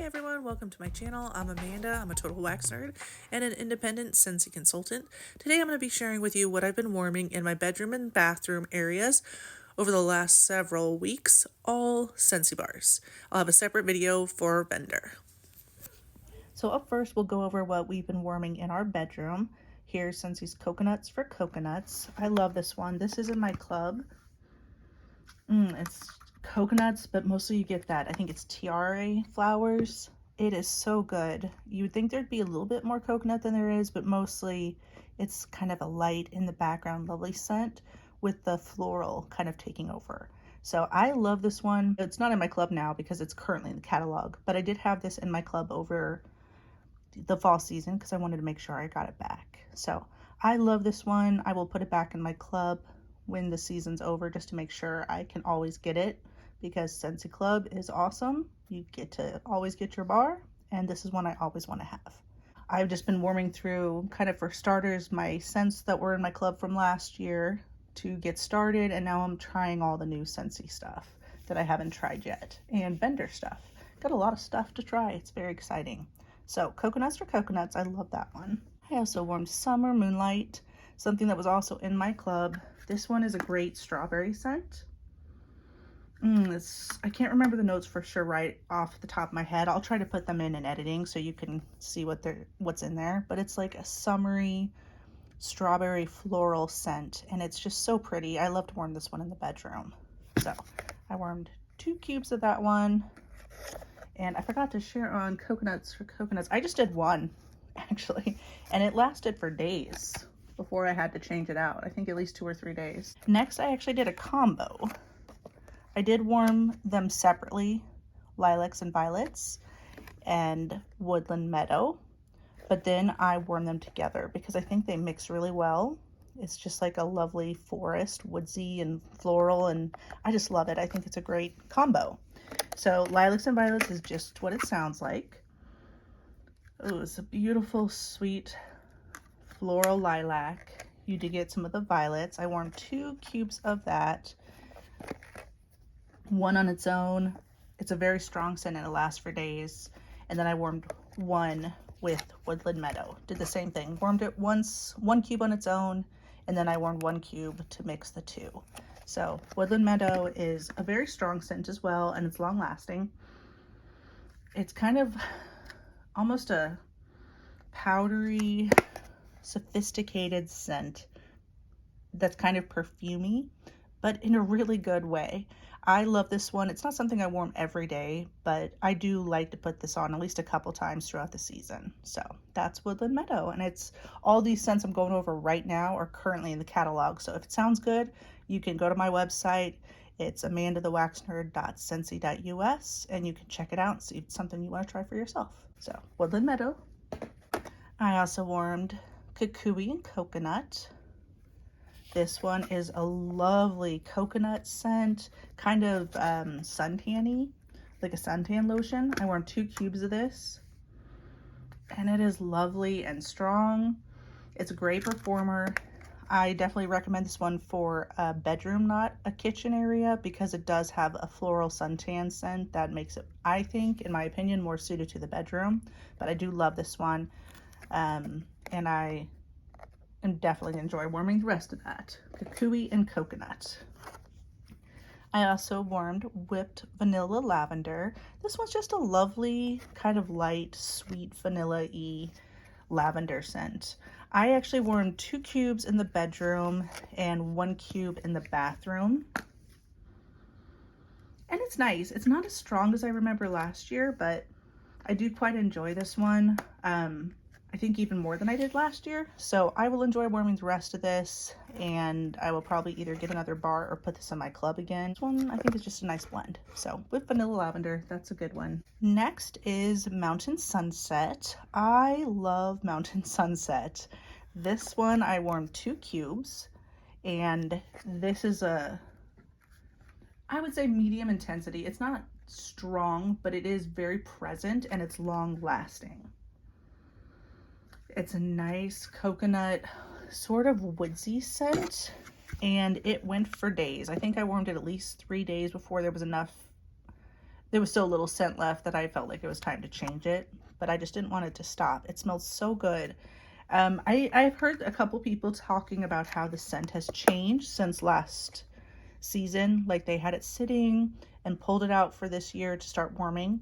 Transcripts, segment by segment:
Hey everyone, welcome to my channel. I'm Amanda. I'm a total wax nerd and an independent Scentsy consultant. Today I'm going to be sharing with you what I've been warming in my bedroom and bathroom areas over the last several weeks, all Scentsy bars. I'll have a separate video for vendor. So up first we'll go over what we've been warming in our bedroom. Here's Scentsy's Coconuts for Coconuts. I love this one. This is in my club. It's coconuts, but mostly you get that. I think it's tiare flowers. It is so good. You would think there'd be a little bit more coconut than there is, but mostly it's kind of a light in the background, lovely scent with the floral kind of taking over. So I love this one. It's not in my club now because it's currently in the catalog, but I did have this in my club over the fall season because I wanted to make sure I got it back. So I love this one. I will put it back in my club when the season's over just to make sure I can always get it, because Scentsy Club is awesome. You get to always get your bar, and this is one I always want to have. I've just been warming through, kind of for starters, my scents that were in my club from last year to get started, and now I'm trying all the new Scentsy stuff that I haven't tried yet, and vendor stuff. Got a lot of stuff to try. It's very exciting. So Coconuts for Coconuts, I love that one. I also warmed Summer Moonlight, something that was also in my club. This one is a great strawberry scent. I can't remember the notes for sure right off the top of my head. I'll try to put them in editing so you can see what's in there. But it's like a summery strawberry floral scent, and it's just so pretty. I love to warm this one in the bedroom. So I warmed 2 cubes of that one. And I forgot to share on Coconuts for Coconuts. I just did one, actually, and it lasted for days before I had to change it out. I think at least 2 or 3 days. Next, I actually did a combo. I did warm them separately, Lilacs and Violets and Woodland Meadow, but then I warmed them together because I think they mix really well. It's just like a lovely forest, woodsy and floral, and I just love it. I think it's a great combo. So Lilacs and Violets is just what it sounds like. Oh, it's a beautiful, sweet floral lilac. You did get some of the violets. I warmed 2 cubes of that, one on its own. It's a very strong scent and it lasts for days. And then I warmed one with Woodland Meadow. Did the same thing. Warmed it once, 1 cube on its own, and then I warmed 1 cube to mix the 2. So Woodland Meadow is a very strong scent as well, and it's long lasting. It's kind of almost a powdery, sophisticated scent that's kind of perfumey, but in a really good way. I love this one. It's not something I warm every day, but I do like to put this on at least a couple times throughout the season. So that's Woodland Meadow, and it's all these scents I'm going over right now are currently in the catalog. So if it sounds good, you can go to my website. It's amandathewaxnerd.scentsy.us, and you can check it out and see if it's something you want to try for yourself. So Woodland Meadow. I also warmed Kukui and Coconut. This one is a lovely coconut scent, kind of suntan-y, like a suntan lotion. I warmed 2 cubes of this, and it is lovely and strong. It's a great performer. I definitely recommend this one for a bedroom, not a kitchen area, because it does have a floral suntan scent that makes it, I think, in my opinion, more suited to the bedroom. But I do love this one, and I and definitely enjoy warming the rest of that. Kukui and Coconut. I also warmed Whipped Vanilla Lavender. This one's just a lovely, kind of light, sweet vanilla-y lavender scent. I actually warmed 2 cubes in the bedroom and 1 cube in the bathroom. And it's nice. It's not as strong as I remember last year, but I do quite enjoy this one. I think even more than I did last year. So I will enjoy warming the rest of this, and I will probably either get another bar or put this in my club again. This one I think is just a nice blend. So with Vanilla Lavender, that's a good one. Next is Mountain Sunset. I love Mountain Sunset. This one I warmed 2 cubes, and this is I would say medium intensity. It's not strong, but it is very present and it's long lasting. It's a nice coconut, sort of woodsy scent, and it went for days. I think I warmed it at least 3 days before there was enough there was still a little scent left that I felt like it was time to change it, but I just didn't want it to stop. It smells so good. I've heard a couple people talking about how the scent has changed since last season. Like they had it sitting and pulled it out for this year to start warming.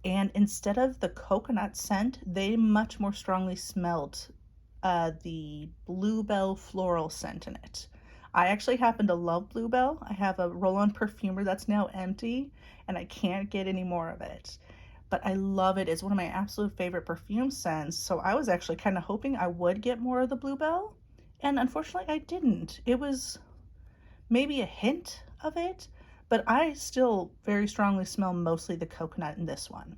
And instead of the coconut scent, they much more strongly smelled the bluebell floral scent in it. I actually happen to love bluebell. I have a roll-on perfumer that's now empty and I can't get any more of it. But I love it. It's one of my absolute favorite perfume scents. So I was actually kind of hoping I would get more of the bluebell. And unfortunately I didn't. It was maybe a hint of it, but I still very strongly smell mostly the coconut in this one.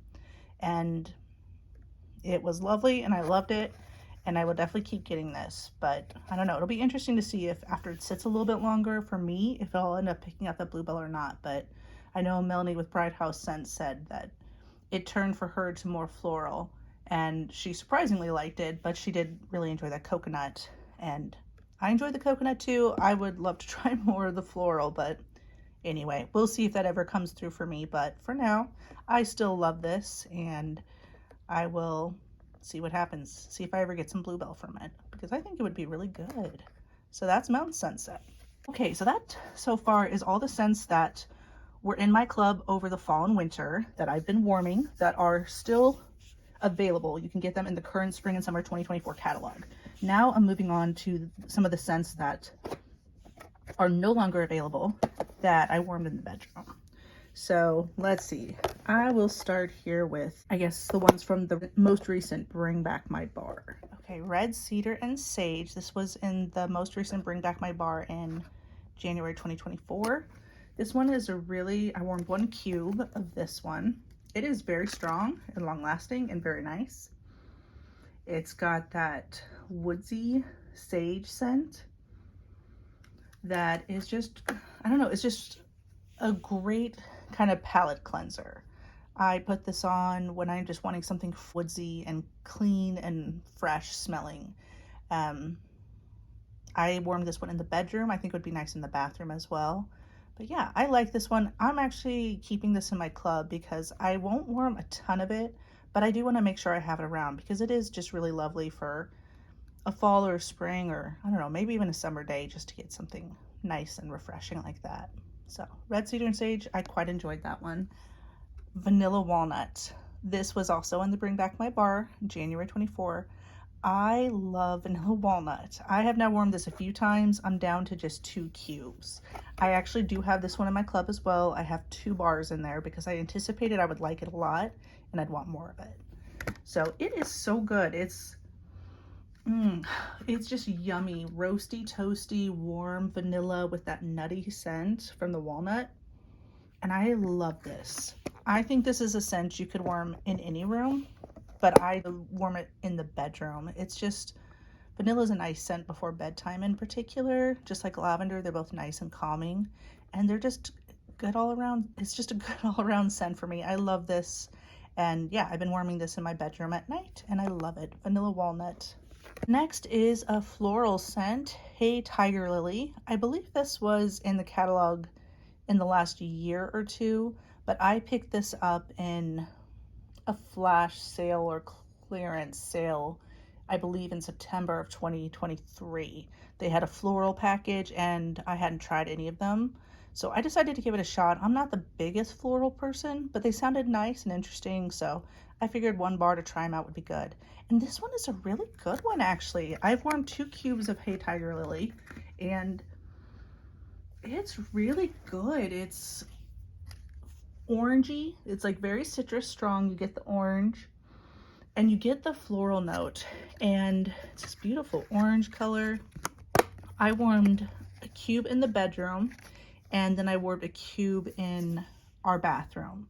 And it was lovely and I loved it. And I will definitely keep getting this, but I don't know. It'll be interesting to see if after it sits a little bit longer for me, if I'll end up picking up the bluebell or not. But I know Melanie with Bride House Scent said that it turned for her to more floral and she surprisingly liked it, but she did really enjoy that coconut. And I enjoyed the coconut too. I would love to try more of the floral, but anyway, we'll see if that ever comes through for me. But for now, I still love this and I will see what happens. See if I ever get some bluebell from it because I think it would be really good. So that's Mountain Sunset. Okay, so that so far is all the scents that were in my club over the fall and winter that I've been warming that are still available. You can get them in the current spring and summer 2024 catalog. Now I'm moving on to some of the scents that are no longer available that I warmed in the bedroom. So let's see. I will start here with, I guess, the ones from the most recent Bring Back My Bar. Okay, Red Cedar and Sage. This was in the most recent Bring Back My Bar in January 2024. This one is I warmed 1 cube of this one. It is very strong and long lasting and very nice. It's got that woodsy sage scent that is just, I don't know, it's just a great kind of palette cleanser. I put this on when I'm just wanting something woodsy and clean and fresh smelling. I warmed this one in the bedroom. I think it would be nice in the bathroom as well. But yeah, I like this one. I'm actually keeping this in my club because I won't warm a ton of it, but I do want to make sure I have it around because it is just really lovely for a fall or a spring or I don't know, maybe even a summer day just to get something nice and refreshing like that. So Red Cedar and Sage, I quite enjoyed that one. Vanilla Walnut. This was also in the Bring Back My Bar, January 24. I love vanilla walnut. I have now warmed this a few times. I'm down to just 2 cubes. I actually do have this one in my club as well. I have 2 bars in there because I anticipated I would like it a lot and I'd want more of it. So it is so good. It's just yummy, roasty, toasty, warm vanilla with that nutty scent from the walnut. And I love this. I think this is a scent you could warm in any room, but I warm it in the bedroom. It's just, vanilla is a nice scent before bedtime in particular, just like lavender. They're both nice and calming and they're just good all around. It's just a good all around scent for me. I love this. And yeah, I've been warming this in my bedroom at night and I love it. Vanilla walnut. Next is a floral scent, Hey Tiger Lily. I believe this was in the catalog in the last year or two, but I picked this up in a flash sale or clearance sale, I believe in September of 2023. They had a floral package and I hadn't tried any of them. So I decided to give it a shot. I'm not the biggest floral person, but they sounded nice and interesting. So I figured 1 bar to try them out would be good. And this one is a really good one, actually. I've warmed 2 cubes of Hey Tiger Lily and it's really good. It's orangey. It's like very citrus strong. You get the orange and you get the floral note and it's this beautiful orange color. I warmed a cube in the bedroom and then I warmed a cube in our bathroom.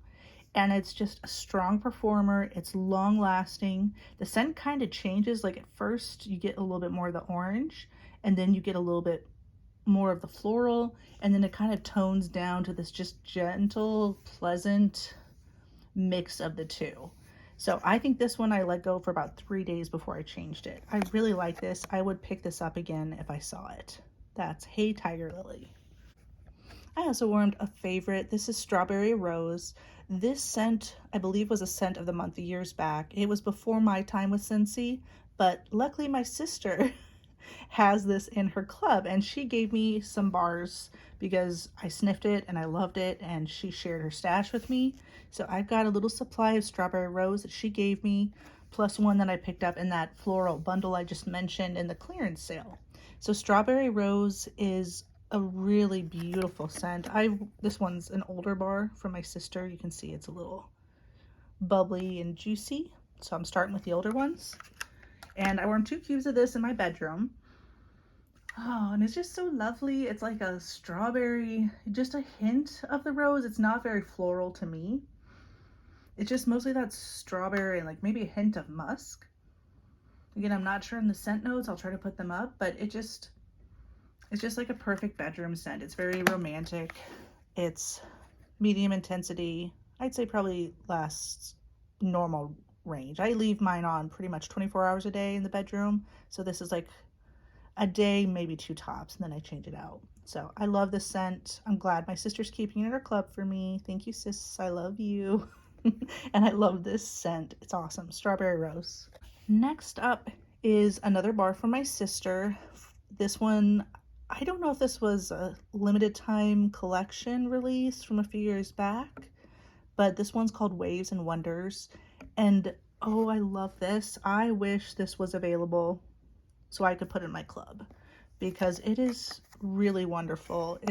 And it's just a strong performer. It's long lasting. The scent kind of changes. Like at first you get a little bit more of the orange and then you get a little bit more of the floral and then it kind of tones down to this just gentle, pleasant mix of the two. So I think this one I let go for about 3 days before I changed it. I really like this. I would pick this up again if I saw it. That's Hey Tiger Lily. I also warmed a favorite. This is Strawberry Rose. This scent, I believe, was a scent of the month years back. It was before my time with Scentsy, but luckily my sister has this in her club and she gave me some bars because I sniffed it and I loved it and she shared her stash with me. So I've got a little supply of strawberry rose that she gave me, plus one that I picked up in that floral bundle I just mentioned in the clearance sale. So strawberry rose is a really beautiful scent. This one's an older bar from my sister. You can see it's a little bubbly and juicy. So I'm starting with the older ones. And I warmed 2 cubes of this in my bedroom. Oh, and it's just so lovely. It's like a strawberry, just a hint of the rose. It's not very floral to me. It's just mostly that strawberry and like maybe a hint of musk. Again, I'm not sure in the scent notes. I'll try to put them up, but it's just like a perfect bedroom scent. It's very romantic. It's medium intensity. I'd say probably lasts normal range. I leave mine on pretty much 24 hours a day in the bedroom. So this is like a day, maybe 2 tops, and then I change it out. So I love this scent. I'm glad my sister's keeping it in her club for me. Thank you, sis. I love you. And I love this scent. It's awesome. Strawberry rose. Next up is another bar from my sister. This one, I don't know if this was a limited time collection release from a few years back, but this one's called Waves and Wonders. And oh, I love this. I wish this was available so I could put it in my club because it is really wonderful.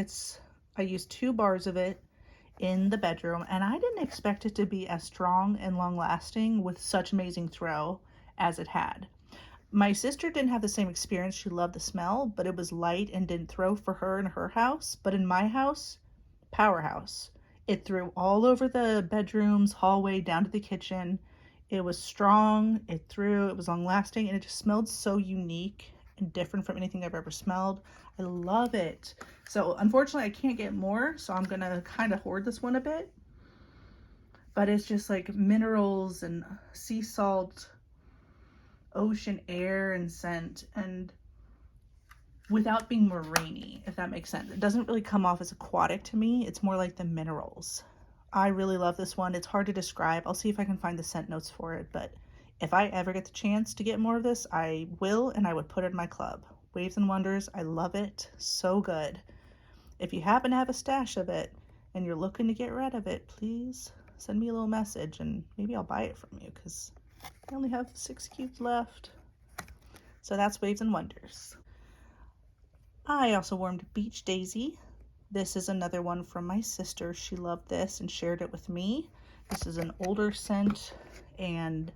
I used 2 bars of it in the bedroom and I didn't expect it to be as strong and long lasting with such amazing throw as it had. My sister didn't have the same experience. She loved the smell, but it was light and didn't throw for her in her house. But in my house, powerhouse. It threw all over the bedrooms, hallway, down to the kitchen. It was strong, it threw, it was long lasting, and it just smelled so unique and different from anything I've ever smelled. I love it. So unfortunately I can't get more, so I'm gonna kind of hoard this one a bit. But it's just like minerals and sea salt, ocean air and scent, and without being mariney, if that makes sense. It doesn't really come off as aquatic to me. It's more like the minerals. I really love this one. It's hard to describe. I'll see if I can find the scent notes for it, but if I ever get the chance to get more of this, I will, and I would put it in my club. Waves and Wonders, I love it. So good. If you happen to have a stash of it and you're looking to get rid of it, please send me a little message and maybe I'll buy it from you because I only have 6 cubes left. So that's Waves and Wonders. I also warmed Beach Daisy. This is another one from my sister. She loved this and shared it with me. This is an older scent and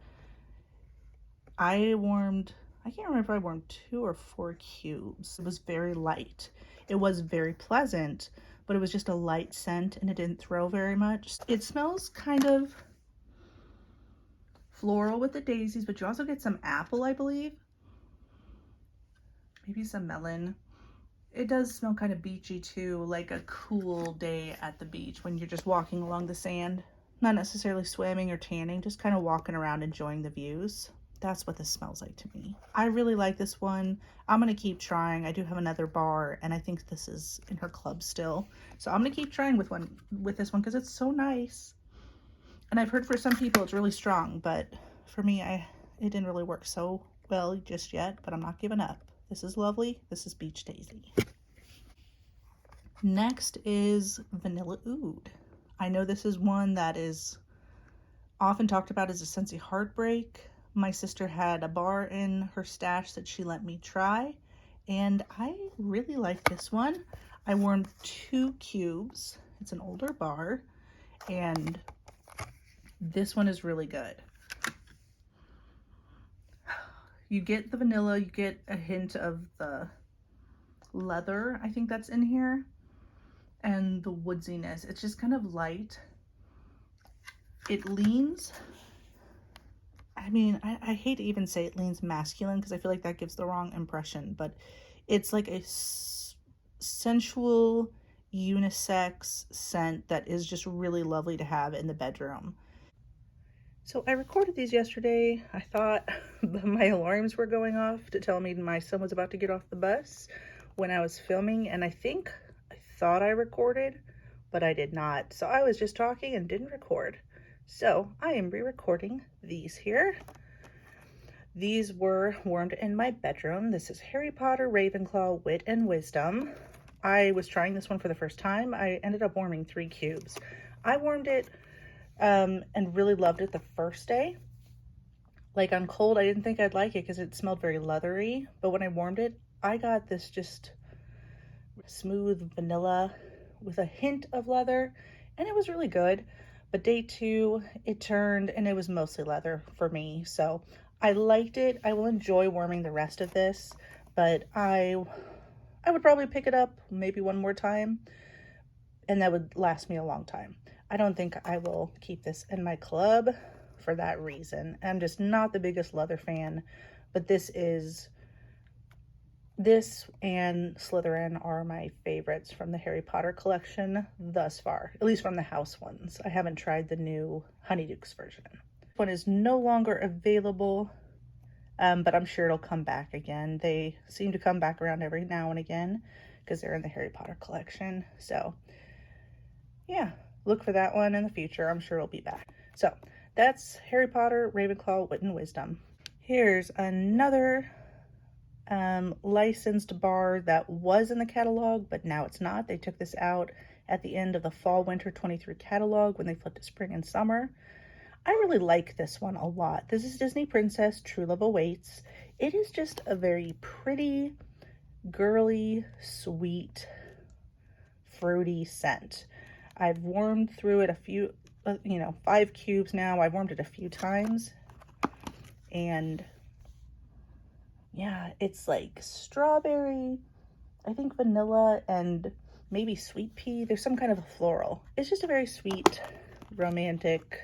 I can't remember if I warmed 2 or 4 cubes. It was very light. It was very pleasant, but it was just a light scent and it didn't throw very much. It smells kind of floral with the daisies, but you also get some apple, I believe. Maybe some melon. It does smell kind of beachy too, like a cool day at the beach when you're just walking along the sand. Not necessarily swimming or tanning, just kind of walking around enjoying the views. That's what this smells like to me. I really like this one. I'm gonna keep trying. I do have another bar and I think this is in her club still. So I'm gonna keep trying with this one because it's so nice. And I've heard for some people it's really strong, but for me, it didn't really work so well just yet, but I'm not giving up. This is lovely. This is Beach Daisy. Next is Vanilla Oud. I know this is one that is often talked about as a Scentsy heartbreak. My sister had a bar in her stash that she let me try, and I really like this one. I warmed 2 cubes. It's an older bar, and this one is really good. You get the vanilla, you get a hint of the leather, I think that's in here, and the woodsiness. It's just kind of light. It leans, I mean, I hate to even say it leans masculine because I feel like that gives the wrong impression, but it's like a sensual unisex scent that is just really lovely to have in the bedroom. So I recorded these yesterday. I thought my alarms were going off to tell me my son was about to get off the bus when I was filming, and I thought I recorded but I did not. So I was just talking and didn't record. So I am re-recording these here. These were warmed in my bedroom. This is Harry Potter, Ravenclaw, Wit and Wisdom. I was trying this one for the first time. I ended up warming 3 cubes. I warmed it and really loved it the first day. Like on cold, I didn't think I'd like it because it smelled very leathery. But when I warmed it, I got this just smooth vanilla with a hint of leather, and it was really good. But day 2, it turned and it was mostly leather for me. So I liked it. I will enjoy warming the rest of this, but I would probably pick it up maybe one more time, and that would last me a long time. I don't think I will keep this in my club for that reason. I'm just not the biggest leather fan, but this and Slytherin are my favorites from the Harry Potter collection thus far, at least from the house ones. I haven't tried the new Honeydukes version. This one is no longer available, but I'm sure it'll come back again. They seem to come back around every now and again because they're in the Harry Potter collection. So yeah, look for that one in the future. I'm sure it'll be back. So that's Harry Potter, Ravenclaw, Wit and Wisdom. Here's another licensed bar that was in the catalog, but now it's not. They took this out at the end of the fall winter 23 catalog when they flipped to spring and summer. I really like this one a lot. This is Disney Princess True Love Awaits. It is just a very pretty, girly, sweet, fruity scent. I've warmed through it a few, 5 cubes now. I've warmed it a few times, and yeah, it's like strawberry, I think vanilla, and maybe sweet pea. There's some kind of a floral. It's just a very sweet, romantic,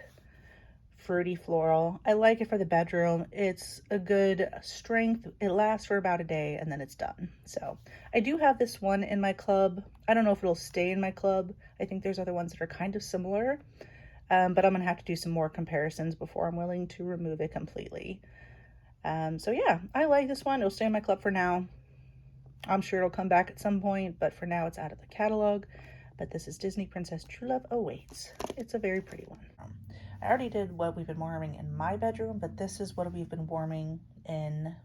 fruity floral. I like it for the bedroom. It's a good strength. It lasts for about a day and then it's done. So I do have this one in my club. I don't know if it'll stay in my club. I think there's other ones that are kind of similar, but I'm gonna have to do some more comparisons before I'm willing to remove it completely. So yeah, I like this one. It'll stay in my club for now. I'm sure it'll come back at some point, but for now it's out of the catalog. But this is Disney Princess True Love Awaits. It's a very pretty one. I already did what we've been warming in my bedroom, but this is what we've been warming in,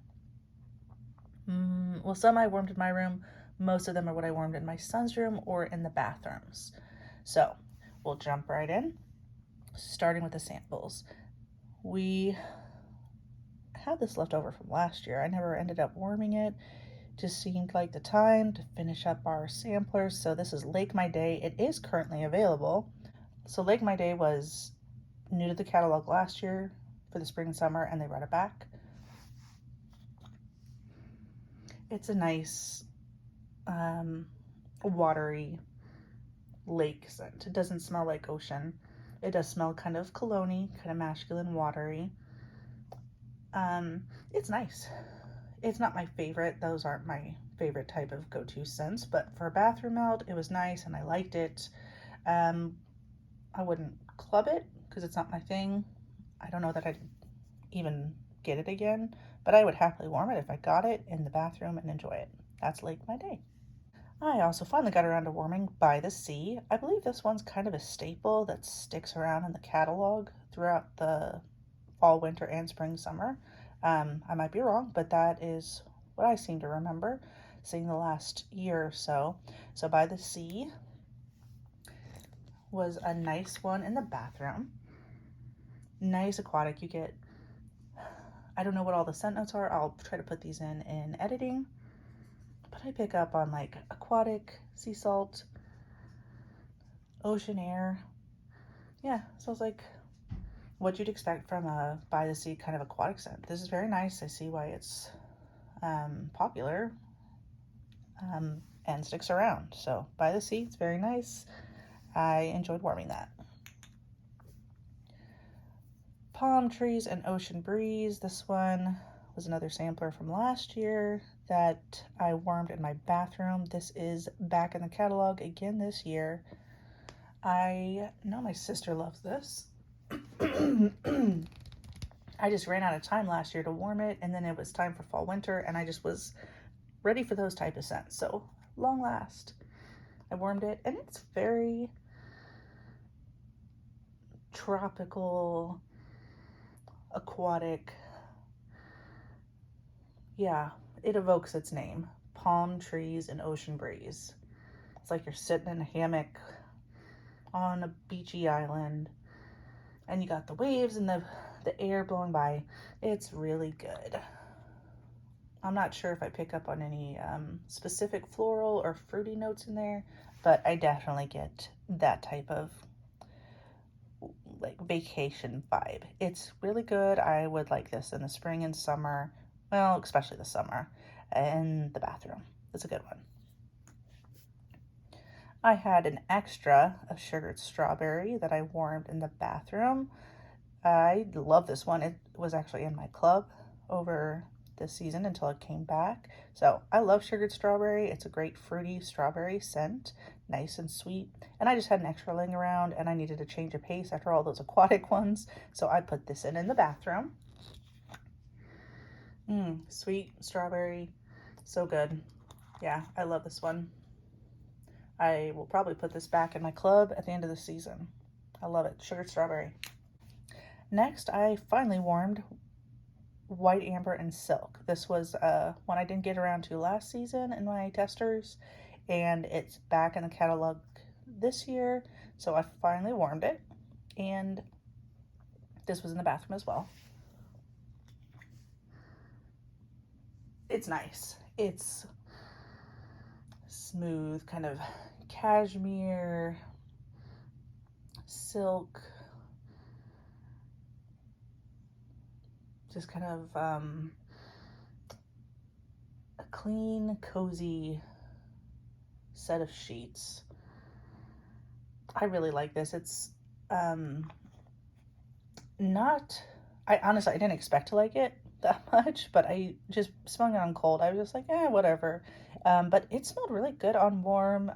well, some I warmed in my room. Most of them are what I warmed in my son's room or in the bathrooms. So we'll jump right in, starting with the samples. We had this left over from last year. I never ended up warming it. Just seemed like the time to finish up our samplers. So this is Lake My Day. It is currently available. So Lake My Day was new to the catalog last year for the spring and summer, and they brought it back. It's a nice watery lake scent. It doesn't smell like ocean. It does smell kind of cologne-y, kind of masculine, watery. It's nice. It's not my favorite. Those aren't my favorite type of go-to scents, but for a bathroom melt, it was nice and I liked it. I wouldn't club it because it's not my thing. I don't know that I'd even get it again, but I would happily warm it if I got it in the bathroom and enjoy it. That's Lake My Day. I also finally got around to warming By the Sea. I believe this one's kind of a staple that sticks around in the catalog throughout the fall, winter, and spring, summer. I might be wrong, but that is what I seem to remember seeing the last year or so. So By the Sea was a nice one in the bathroom. Nice aquatic. You get, I don't know what all the scent notes are. I'll try to put these in editing, but I pick up on like aquatic, sea salt, ocean air. Yeah, so it's like what you'd expect from a By the Sea kind of aquatic scent. This is very nice. I see why it's popular and sticks around. So By the Sea, it's very nice. I enjoyed warming that. Palm Trees and Ocean Breeze. This one was another sampler from last year that I warmed in my bathroom. This is back in the catalog again this year. I know my sister loves this. I just ran out of time last year to warm it, and then it was time for fall winter, and I just was ready for those type of scents. So long last, I warmed it, and it's very tropical, aquatic. Yeah, it evokes its name. Palm trees and ocean breeze. It's like you're sitting in a hammock on a beachy island and you got the waves and the air blowing by. It's really good. I'm not sure if I pick up on any specific floral or fruity notes in there, but I definitely get that type of like vacation vibe. It's really good. I would like this in the spring and summer. Well, especially the summer, and the bathroom. It's a good one. I had an extra of sugared strawberry that I warmed in the bathroom. I love this one. It was actually in my club over this season until it came back. So I love sugared strawberry. It's a great fruity strawberry scent, nice and sweet. And I just had an extra laying around and I needed a change of pace after all those aquatic ones. So I put this in the bathroom. Sweet strawberry, so good. Yeah, I love this one. I will probably put this back in my club at the end of the season. I love it. Sugared strawberry. Next, I finally warmed White Amber and Silk. This was one I didn't get around to last season in my testers, and it's back in the catalog this year, so I finally warmed it, and this was in the bathroom as well. It's nice. It's smooth, kind of cashmere, silk, just kind of a clean, cozy set of sheets. I really like this. It's not, I honestly, I didn't expect to like it that much, but I just smelling it on cold. I was just like, whatever. But it smelled really good on warm.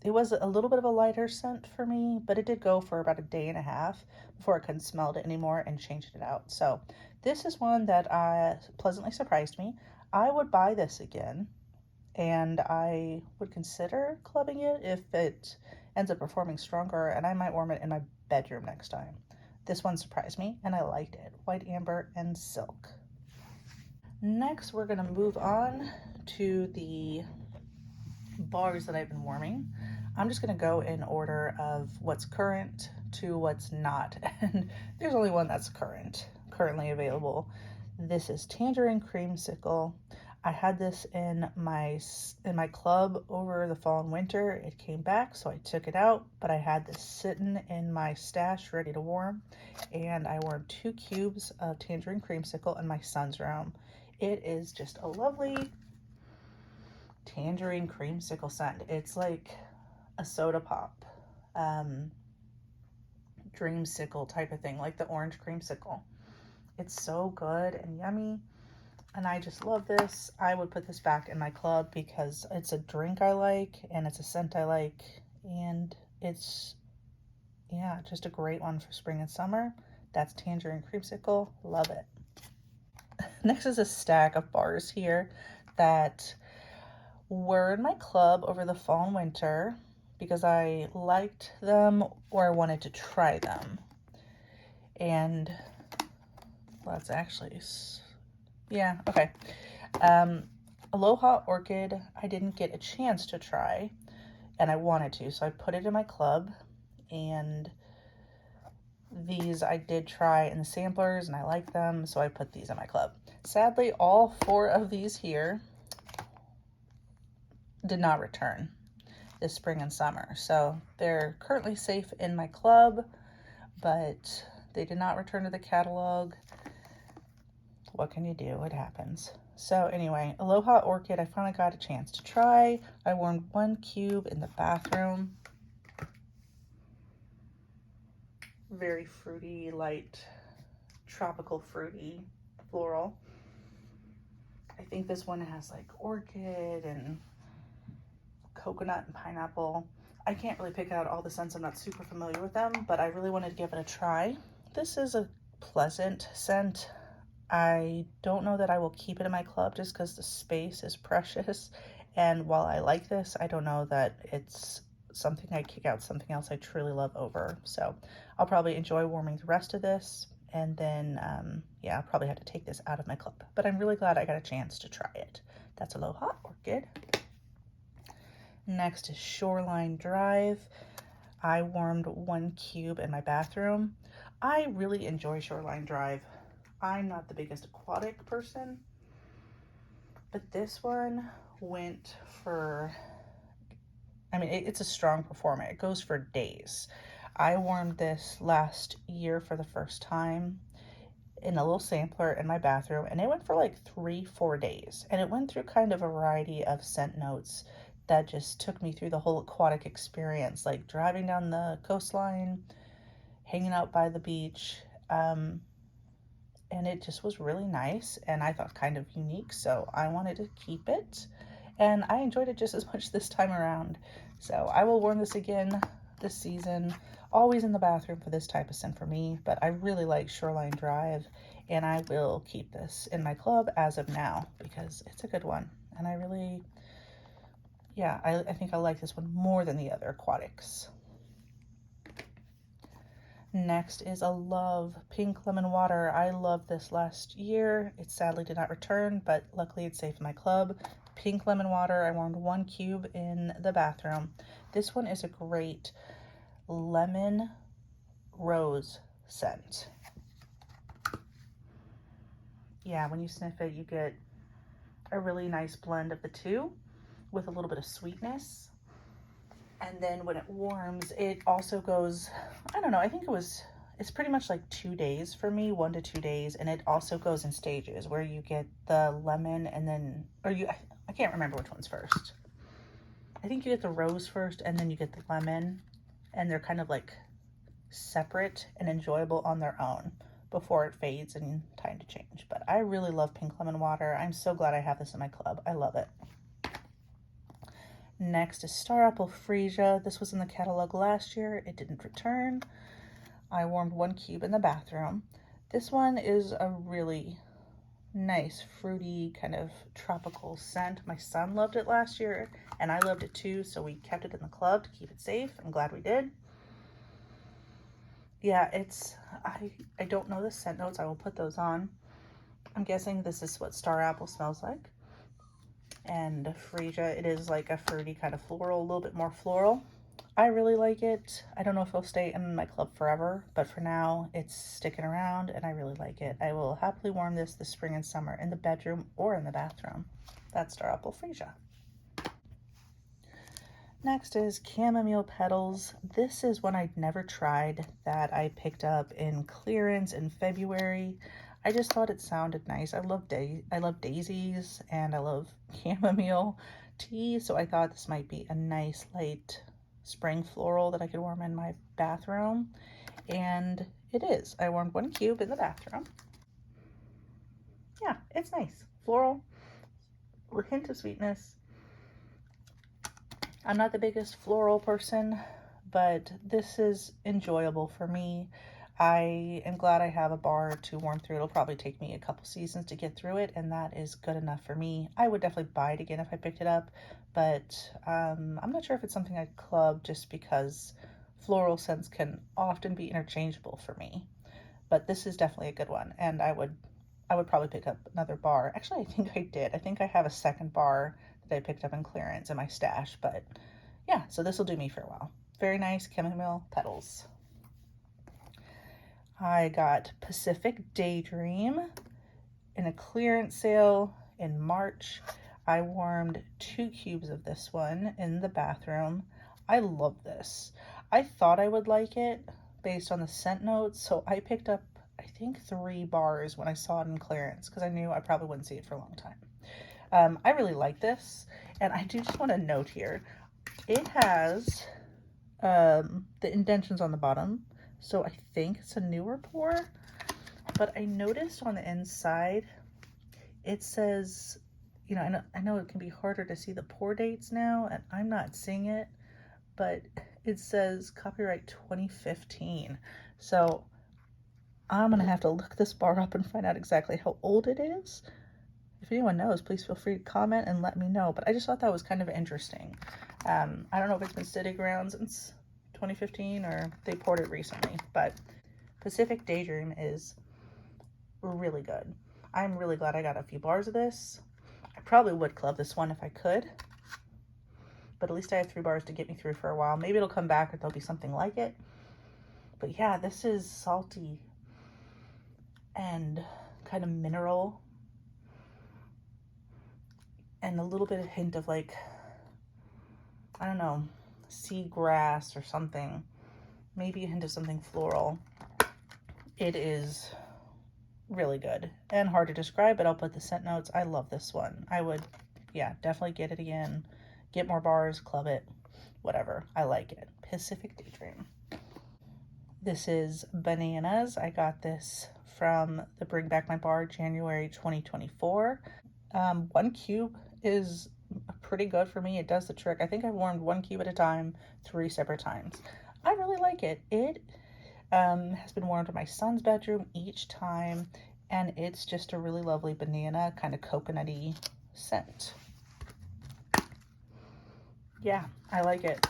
It was a little bit of a lighter scent for me, but it did go for about a day and a half before I couldn't smell it anymore and changed it out. So this is one that pleasantly surprised me. I would buy this again, and I would consider clubbing it if it ends up performing stronger, and I might warm it in my bedroom next time. This one surprised me, and I liked it. White Amber and Silk. Next, we're going to move on to the bars that I've been warming. I'm just going to go in order of what's current to what's not, and there's only one that's currently available. This is Tangerine Creamsicle. I had this in my club over the fall and winter. It came back, so I took it out, but I had this sitting in my stash ready to warm, and I warmed 2 cubes of Tangerine Creamsicle in my son's room. It is just a lovely tangerine creamsicle scent. It's like a soda pop, dreamsicle type of thing, like the orange creamsicle. It's so good and yummy, and I just love this. I would put this back in my club because it's a drink I like and it's a scent I like, and it's, yeah, just a great one for spring and summer. That's Tangerine Creamsicle. Love it. Next is a stack of bars here that were in my club over the fall and winter because I liked them or I wanted to try them. And let's actually, yeah, okay. Aloha Orchid, I didn't get a chance to try, and I wanted to, so I put it in my club, and these I did try in the samplers, and I like them, so I put these in my club. Sadly, all 4 of these here did not return this spring and summer, so they're currently safe in my club, but they did not return to the catalog. What can you do? It happens. So anyway, Aloha Orchid, I finally got a chance to try. I warmed 1 cube in the bathroom. Very fruity, light, tropical fruity, floral. I think this one has like orchid and coconut and pineapple. I can't really pick out all the scents. I'm not super familiar with them, but I really wanted to give it a try. This is a pleasant scent. I don't know that I will keep it in my club just because the space is precious. And while I like this, I don't know that it's something I kick out something else I truly love over. So I'll probably enjoy warming the rest of this, and then yeah, I'll probably have to take this out of my club, but I'm really glad I got a chance to try it. That's Aloha Orchid. Next is Shoreline Drive. I warmed 1 cube in my bathroom. I really enjoy Shoreline Drive. I'm not the biggest aquatic person, but this one went for, I mean, it's a strong performer. It goes for days. I warmed this last year for the first time in a little sampler in my bathroom, and it went for like 3-4 days, and it went through kind of a variety of scent notes that just took me through the whole aquatic experience, like driving down the coastline, hanging out by the beach, and it just was really nice, and I thought kind of unique, so I wanted to keep it, and I enjoyed it just as much this time around. So I will warm this again this season. Always in the bathroom for this type of scent for me, but I really like Shoreline Drive, and I will keep this in my club as of now because it's a good one, and I really, yeah, I think I like this one more than the other aquatics. Next is a Love Pink Lemon Water. I loved this last year. It sadly did not return, but luckily it's safe in my club. Pink Lemon Water, I warmed 1 cube in the bathroom. This one is a great lemon rose scent. Yeah, when you sniff it, you get a really nice blend of the two with a little bit of sweetness. And then when it warms, it also goes, I don't know, I think it's pretty much like 2 days for me, 1 to 2 days. And it also goes in stages where you get the lemon and then, I can't remember which one's first. I think you get the rose first and then you get the lemon, and they're kind of like separate and enjoyable on their own before it fades and time to change. But I really love Pink Lemon Water. I'm so glad I have this in my club. I love it. Next is Star Apple Freesia. This was in the catalog last year. It didn't return. I warmed 1 cube in the bathroom. This one is a really nice, fruity, kind of tropical scent. My son loved it last year, and I loved it too, so we kept it in the club to keep it safe. I'm glad we did. Yeah, I don't know the scent notes. I will put those on. I'm guessing this is what Star Apple smells like. And Freesia, it is like a fruity kind of floral, a little bit more floral. I really like it. I don't know if it'll stay in my club forever, but for now it's sticking around and I really like it. I will happily warm this spring and summer in the bedroom or in the bathroom. That's Star Apple Freesia. Next is Chamomile Petals. This is one I'd never tried that I picked up in clearance in February. I just thought it sounded nice. I love daisies and I love chamomile tea, so I thought this might be a nice light spring floral that I could warm in my bathroom, and it is. I warmed 1 cube in the bathroom. Yeah, it's nice. Floral, a hint of sweetness. I'm not the biggest floral person, but this is enjoyable for me. I am glad I have a bar to warm through. It'll probably take me a couple seasons to get through it, and that is good enough for me. I would definitely buy it again if I picked it up, but I'm not sure if it's something I'd club just because floral scents can often be interchangeable for me. But this is definitely a good one, and I would probably pick up another bar. Actually, I think I did. I think I have a second bar that I picked up in clearance in my stash, but yeah, so this will do me for a while. Very nice chamomile petals. I got Pacific Daydream in a clearance sale in March. I warmed 2 cubes of this one in the bathroom. I love this. I thought I would like it based on the scent notes, so I picked up, I think, 3 bars when I saw it in clearance because I knew I probably wouldn't see it for a long time. I really like this, and I do just want to note here, it has the indentions on the bottom, so I think it's a newer pour, but I noticed on the inside it says, you know, I know it can be harder to see the pour dates now, and I'm not seeing it, but it says copyright 2015. So I'm gonna have to look this bar up and find out exactly how old it is. if anyone knows, please feel free to comment and let me know. But I just thought that was kind of interesting. I don't know if it's been sitting around since 2015 or they poured it recently, but Pacific Daydream is really good. I'm really glad I got a few bars of this. I probably would club this one if I could, but at least I have 3 bars to get me through for a while. Maybe it'll come back or there'll be something like it. But yeah, this is salty and kind of mineral and a little bit of hint of like, I don't know, sea grass or something. Maybe a hint of something floral. It is really good and hard to describe, but I'll put the scent notes. I love this one. I would, yeah, definitely get it again. Get more bars, club it, whatever. I like it. Pacific Daydream. This is Bananas. I got this from the Bring Back My Bar January 2024. 1 cube is pretty good for me. It does the trick. I think I've warmed 1 cube at a time 3 separate times. I really like it. It has been warmed in my son's bedroom each time, and it's just a really lovely banana, kind of coconutty scent. Yeah, I like it.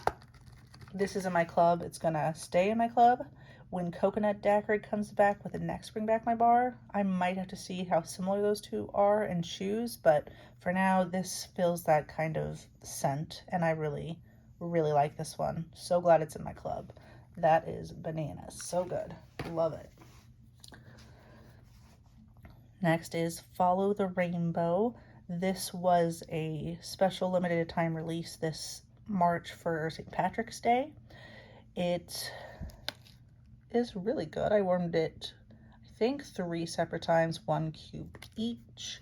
This is in my club. It's gonna stay in my club. When Coconut Daiquiri comes back with the next Bring Back My Bar, I might have to see how similar those two are and choose, but for now, this fills that kind of scent, and I really, really like this one. So glad it's in my club. That is Bananas. So good. Love it. Next is Follow the Rainbow. This was a special limited time release this March for St. Patrick's Day. It is really good. I warmed it, I think, 3 separate times, 1 cube each.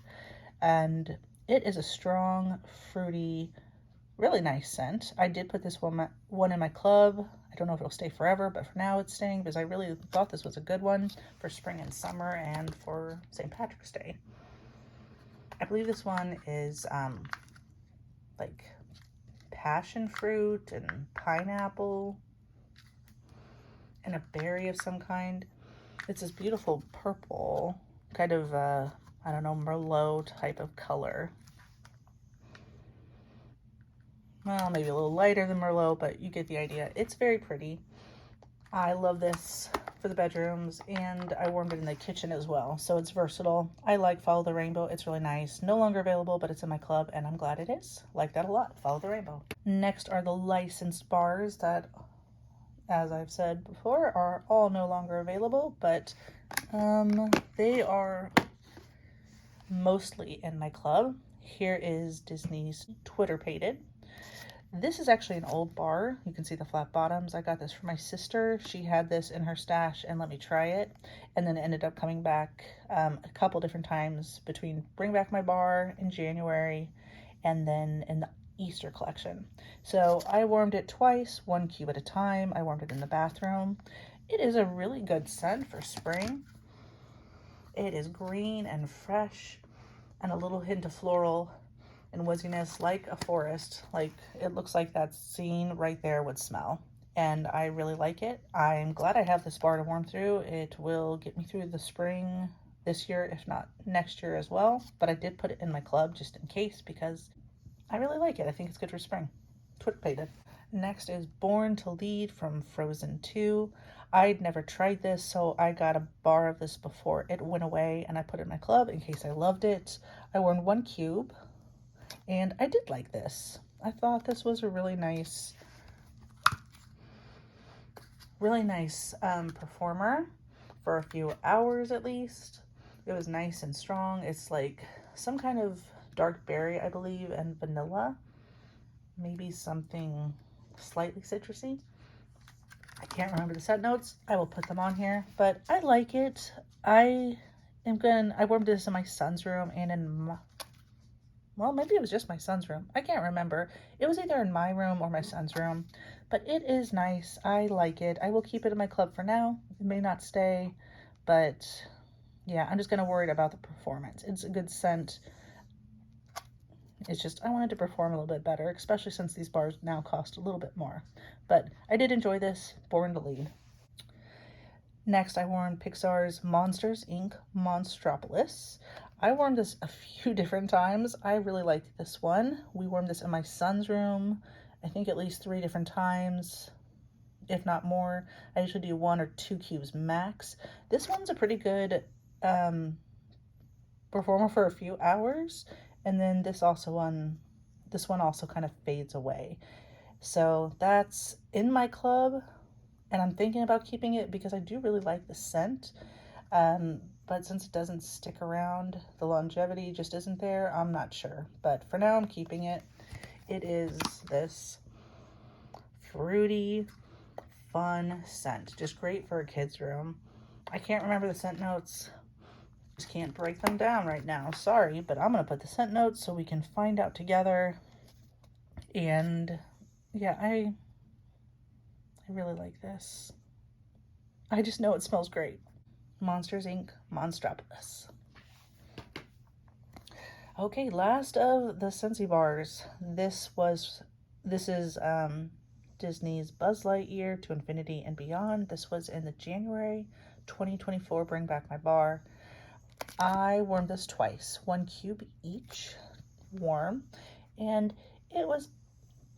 And it is a strong, fruity, really nice scent. I did put this one in my club. I don't know if it'll stay forever, but for now it's staying because I really thought this was a good one for spring and summer and for St. Patrick's Day. I believe this one is like passion fruit and pineapple and a berry of some kind. It's this beautiful purple, kind of, I don't know, Merlot type of color. Well, maybe a little lighter than Merlot, but you get the idea. It's very pretty. I love this for the bedrooms, and I warmed it in the kitchen as well, so it's versatile. I like Follow the Rainbow. It's really nice. No longer available, but it's in my club, and I'm glad it is. Like that a lot. Follow the Rainbow. Next are the licensed bars that, as I've said before, are all no longer available, but they are mostly in my club. Here is Disney's Twitter Pated. This is actually an old bar. You can see the flat bottoms. I got this for my sister. She had this in her stash and let me try it. And then it ended up coming back a couple different times between Bring Back My Bar in January and then in the Easter collection. So I warmed it twice, 1 cube at a time. I warmed it in the bathroom. It is a really good scent for spring. It is green and fresh and a little hint of floral and wooziness, like a forest. Like, it looks like that scene right there would smell, and I really like it. I'm glad I have this bar to warm through. It will get me through the spring this year, if not next year as well, but I did put it in my club just in case because I really like it. I think it's good for spring. Twitter Pated. Next is Born to Lead from Frozen 2. I'd never tried this, so I got a bar of this before it went away, and I put it in my club in case I loved it. I warmed 1 cube, and I did like this. I thought this was a really nice performer for a few hours at least. It was nice and strong. It's like some kind of dark berry, I believe, and vanilla. Maybe something slightly citrusy. I can't remember the scent notes. I will put them on here, but I like it. I warmed this in my son's room and in well, maybe it was just my son's room. I can't remember. It was either in my room or my son's room, but it is nice. I like it. I will keep it in my club for now. It may not stay, but yeah, I'm just kind of worried about the performance. It's a good scent. It's just, I wanted to perform a little bit better, especially since these bars now cost a little bit more. But I did enjoy this. Born to Lead. Next, I warmed Pixar's Monsters, Inc. Monstropolis. I warmed this a few different times. I really liked this one. We warmed this in my son's room, I think at least 3 different times, if not more. I usually do 1 or 2 cubes max. This one's a pretty good performer for a few hours, and then this one also kind of fades away. So that's in my club, and I'm thinking about keeping it because I do really like the scent. But since it doesn't stick around, the longevity just isn't there, I'm not sure. But for now, I'm keeping it. It is this fruity, fun scent. Just great for a kid's room. I can't remember the scent notes. Just can't break them down right now. Sorry, but I'm going to put the scent notes so we can find out together. And yeah, I really like this. I just know it smells great. Monsters Inc. Monstropolis. Okay, last of the Scentsy bars. This is Disney's Buzz Lightyear to Infinity and Beyond. This was in the January 2024 Bring Back My Bar. I warmed this twice, 1 cube each warm, and it was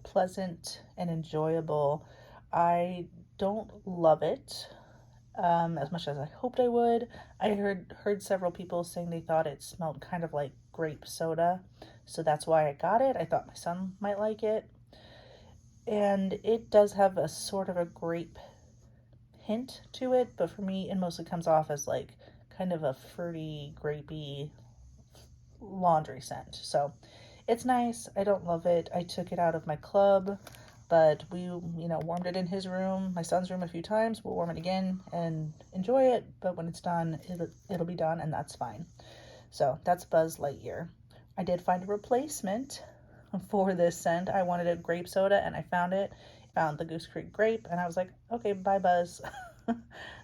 pleasant and enjoyable. I don't love it as much as I hoped I would. I heard several people saying they thought it smelled kind of like grape soda, so that's why I got it. I thought my son might like it. And it does have a sort of a grape hint to it, but for me, it mostly comes off as like kind of a fruity, grapey laundry scent. So it's nice. I don't love it. I took it out of my club, but we, warmed it in his room, my son's room a few times. We'll warm it again and enjoy it, but when it's done, it'll be done, and that's fine. So that's Buzz Lightyear. I did find a replacement for this scent. I wanted a grape soda, and I found it. Found the Goose Creek grape, and I was like, okay, bye, Buzz.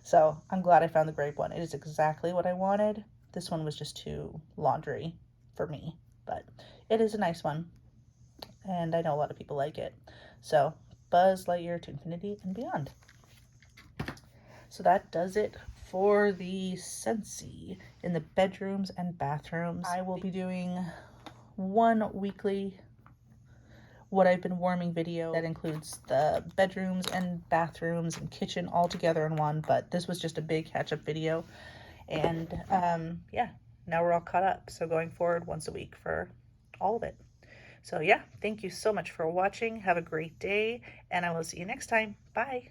So I'm glad I found the grape one. It is exactly what I wanted. This one was just too laundry for me, but it is a nice one, and I know a lot of people like it. So Buzz Lightyear to Infinity and Beyond. So that does it for the Scentsy in the bedrooms and bathrooms. I will be doing one weekly what I've been warming video that includes the bedrooms and bathrooms and kitchen all together in one, but this was just a big catch-up video. And yeah, now we're all caught up. So going forward, once a week for all of it. So yeah, thank you so much for watching. Have a great day, and I will see you next time. Bye.